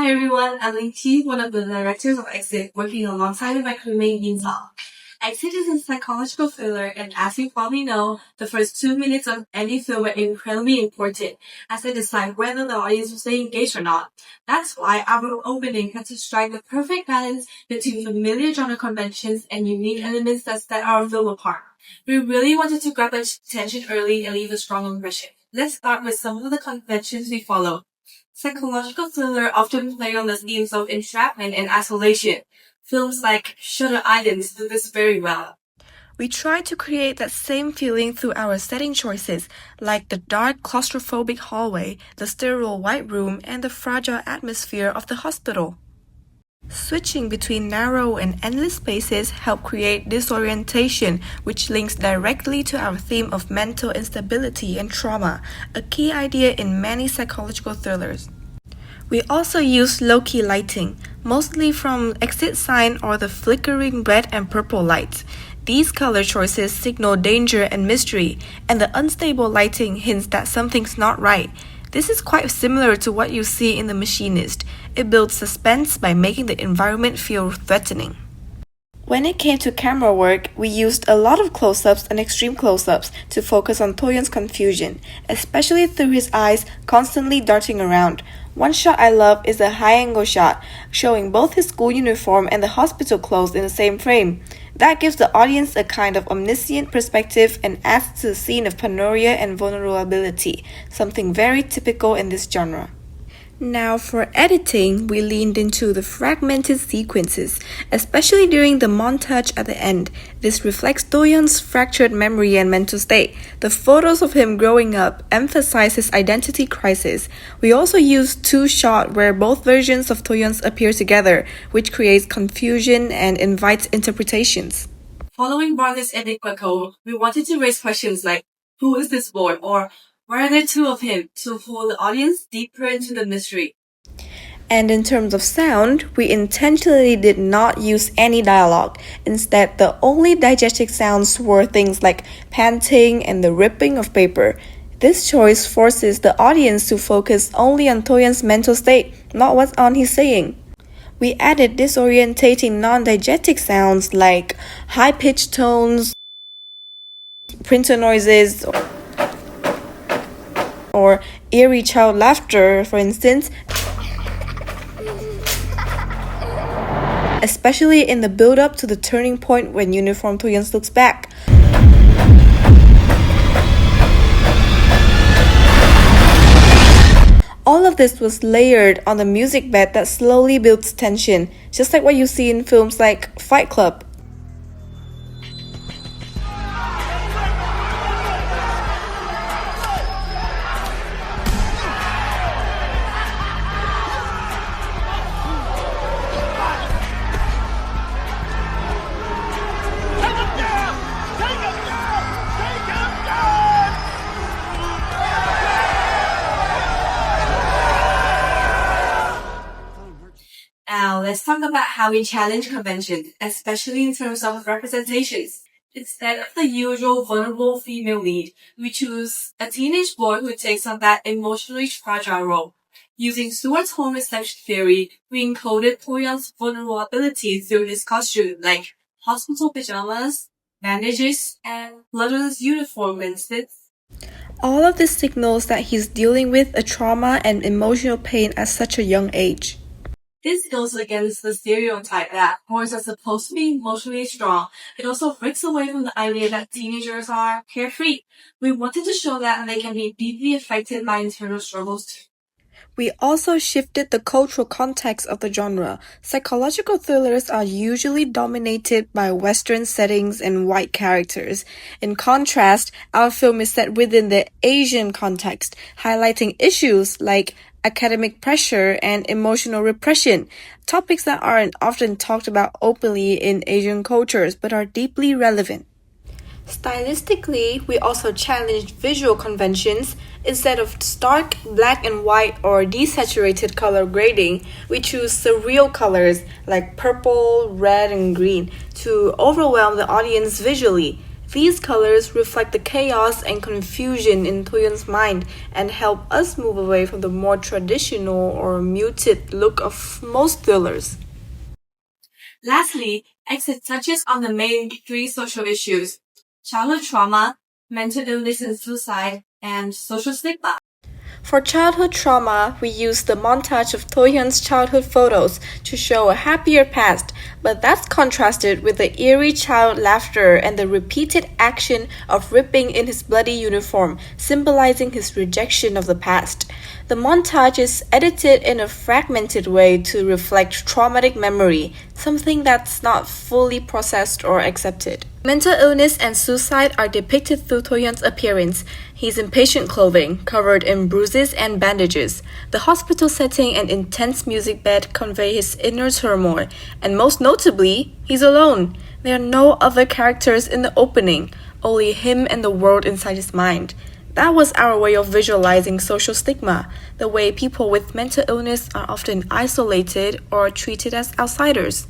Hi everyone, I'm Linky, one of the directors of Exit, working alongside my crewmate Yinza. Exit is a psychological thriller, and as you probably know, the first 2 minutes of any film are incredibly important, as they decide whether the audience will stay engaged or not. That's why our opening had to strike the perfect balance between familiar genre conventions and unique elements that set our film apart. We really wanted to grab attention early and leave a strong impression. Let's start with some of the conventions we follow. Psychological thriller often play on the themes of entrapment and isolation. Films like Shutter Islands do this very well. We try to create that same feeling through our setting choices, like the dark claustrophobic hallway, the sterile white room, and the fragile atmosphere of the hospital. Switching between narrow and endless spaces help create disorientation, which links directly to our theme of mental instability and trauma, a key idea in many psychological thrillers. We also use low-key lighting, mostly from exit sign or the flickering red and purple lights. These color choices signal danger and mystery, and the unstable lighting hints that something's not right. This is quite similar to what you see in The Machinist. It builds suspense by making the environment feel threatening. When it came to camera work, we used a lot of close-ups and extreme close-ups to focus on Toyon's confusion, especially through his eyes constantly darting around. One shot I love is a high-angle shot, showing both his school uniform and the hospital clothes in the same frame. That gives the audience a kind of omniscient perspective and adds to the scene of paranoia and vulnerability, something very typical in this genre. Now for editing, we leaned into the fragmented sequences, especially during the montage at the end. This reflects Doyeon's fractured memory and mental state. The photos of him growing up emphasize his identity crisis. We also used two shots where both versions of Doyeon's appear together, which creates confusion and invites interpretations. Following Barney's Enigma Code, we wanted to raise questions like, who is this boy? Or why are there two of him? To pull the audience deeper into the mystery. And in terms of sound, we intentionally did not use any dialogue. Instead, the only diegetic sounds were things like panting and the ripping of paper. This choice forces the audience to focus only on Toyon's mental state, not what's on he's saying. We added disorientating non-diegetic sounds like high-pitched tones, printer noises, or eerie child laughter, for instance, especially in the build-up to the turning point when Uniform Toyons looks back. All of this was layered on the music bed that slowly builds tension, just like what you see in films like Fight Club. Now, let's talk about how we challenge conventions, especially in terms of representations. Instead of the usual vulnerable female lead, we choose a teenage boy who takes on that emotionally fragile role. Using Stuart's home reception theory, we encoded Toyon's vulnerability through his costume, like hospital pajamas, bandages, and bloodless uniform instead. All of this signals that he's dealing with a trauma and emotional pain at such a young age. This goes against the stereotype that boys are supposed to be emotionally strong. It also breaks away from the idea that teenagers are carefree. We wanted to show that they can be deeply affected by internal struggles too. We also shifted the cultural context of the genre. Psychological thrillers are usually dominated by Western settings and white characters. In contrast, our film is set within the Asian context, highlighting issues like academic pressure and emotional repression, topics that aren't often talked about openly in Asian cultures but are deeply relevant. Stylistically, we also challenged visual conventions. Instead of stark black and white or desaturated color grading, we choose surreal colors like purple, red, and green to overwhelm the audience visually. These colors reflect the chaos and confusion in Toyon's mind and help us move away from the more traditional or muted look of most thrillers. Lastly, Exit touches on the main three social issues: childhood trauma, mental illness and suicide, and social stigma. For childhood trauma, we use the montage of Tohyun's childhood photos to show a happier past, but that's contrasted with the eerie child laughter and the repeated action of ripping in his bloody uniform, symbolizing his rejection of the past. The montage is edited in a fragmented way to reflect traumatic memory, something that's not fully processed or accepted. Mental illness and suicide are depicted through Tohyun's appearance. He's in patient clothing, covered in bruises and bandages. The hospital setting and intense music bed convey his inner turmoil, and most notably, he's alone. There are no other characters in the opening, only him and the world inside his mind. That was our way of visualizing social stigma, the way people with mental illness are often isolated or treated as outsiders.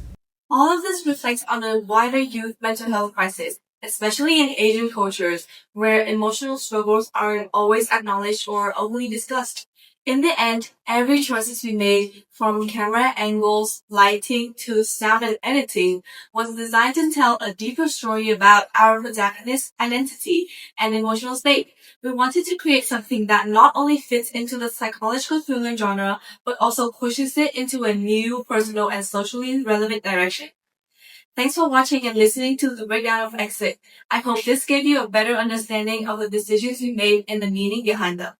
All of this reflects on a wider youth mental health crisis, especially in Asian cultures, where emotional struggles aren't always acknowledged or openly discussed. In the end, every choices we made, from camera angles, lighting, to sound and editing, was designed to tell a deeper story about our protagonist's identity and emotional state. We wanted to create something that not only fits into the psychological thriller genre, but also pushes it into a new, personal, and socially relevant direction. Thanks for watching and listening to the breakdown of Exit. I hope this gave you a better understanding of the decisions we made and the meaning behind them.